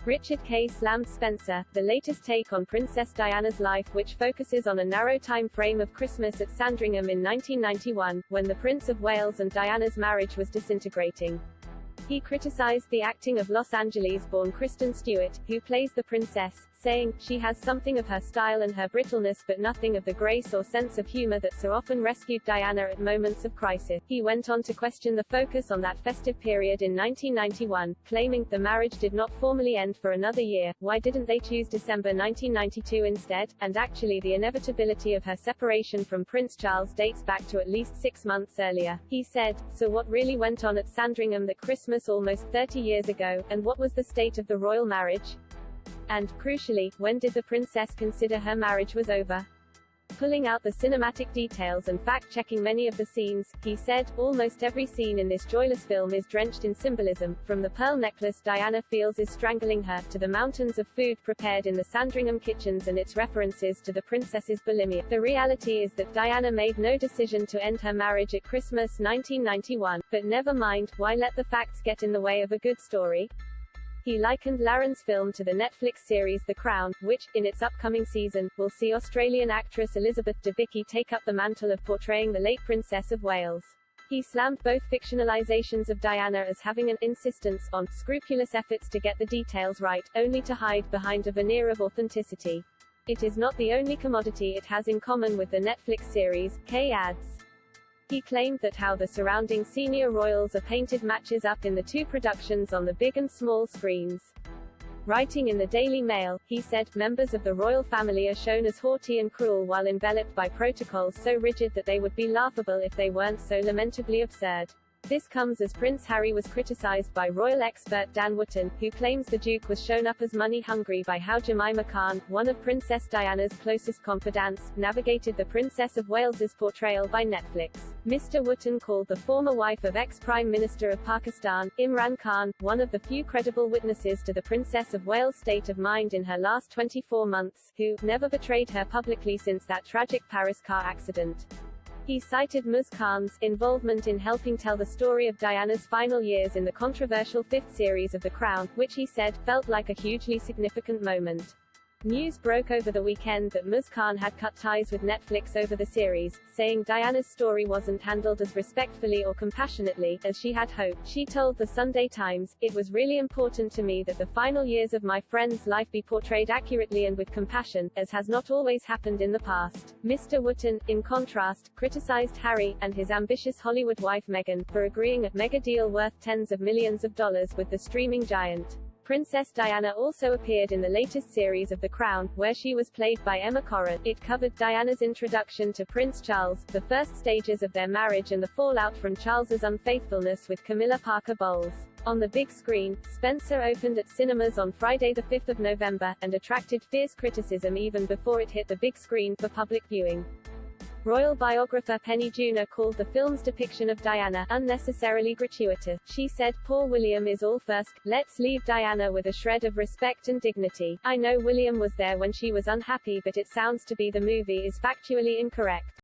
Richard K. slammed Spencer, the latest take on Princess Diana's life, which focuses on a narrow time frame of Christmas at Sandringham in 1991, when the Prince of Wales and Diana's marriage was disintegrating. He criticized the acting of Los Angeles-born Kristen Stewart, who plays the princess, saying, "She has something of her style and her brittleness but nothing of the grace or sense of humor that so often rescued Diana at moments of crisis." He went on to question the focus on that festive period in 1991, claiming, "The marriage did not formally end for another year, why didn't they choose December 1992 instead?" And actually the inevitability of her separation from Prince Charles dates back to at least 6 months earlier. He said, "So what really went on at Sandringham that Christmas almost 30 years ago, and what was the state of the royal marriage? And, crucially, when did the princess consider her marriage was over?" Pulling out the cinematic details and fact-checking many of the scenes, he said, "Almost every scene in this joyless film is drenched in symbolism, from the pearl necklace Diana feels is strangling her, to the mountains of food prepared in the Sandringham kitchens and its references to the princess's bulimia. The reality is that Diana made no decision to end her marriage at Christmas 1991, but never mind, why let the facts get in the way of a good story?" He likened Larrain's film to the Netflix series The Crown, which, in its upcoming season, will see Australian actress Elizabeth Debicki take up the mantle of portraying the late Princess of Wales. He slammed both fictionalizations of Diana as having an insistence on scrupulous efforts to get the details right, only to hide behind a veneer of authenticity. "It is not the only commodity it has in common with the Netflix series," Kay adds. He claimed that how the surrounding senior royals are painted matches up in the two productions on the big and small screens. Writing in the Daily Mail, he said, "Members of the royal family are shown as haughty and cruel while enveloped by protocols so rigid that they would be laughable if they weren't so lamentably absurd." This comes as Prince Harry was criticized by royal expert Dan Wootton, who claims the Duke was shown up as money-hungry by how Jemima Khan, one of Princess Diana's closest confidants, navigated the Princess of Wales's portrayal by Netflix. Mr. Wootton called the former wife of ex-Prime Minister of Pakistan, Imran Khan, one of the few credible witnesses to the Princess of Wales' state of mind in her last 24 months, who never betrayed her publicly since that tragic Paris car accident. He cited Ms. Khan's involvement in helping tell the story of Diana's final years in the controversial fifth series of The Crown, which he said, felt like a hugely significant moment. News broke over the weekend that Ms. Khan had cut ties with Netflix over the series, saying Diana's story wasn't handled as respectfully or compassionately as she had hoped. She told the Sunday Times, "It was really important to me that the final years of my friend's life be portrayed accurately and with compassion, as has not always happened in the past." Mr. Wootton, in contrast, criticized Harry, and his ambitious Hollywood wife Meghan, for agreeing a mega deal worth tens of millions of dollars with the streaming giant. Princess Diana also appeared in the latest series of The Crown, where she was played by Emma Corrin. It covered Diana's introduction to Prince Charles, the first stages of their marriage and the fallout from Charles's unfaithfulness with Camilla Parker Bowles. On the big screen, Spencer opened at cinemas on Friday the 5th of November, and attracted fierce criticism even before it hit the big screen for public viewing. Royal biographer Penny Junor called the film's depiction of Diana unnecessarily gratuitous. She said, "Poor William is all first, let's leave Diana with a shred of respect and dignity. I know William was there when she was unhappy, but it sounds to be the movie is factually incorrect."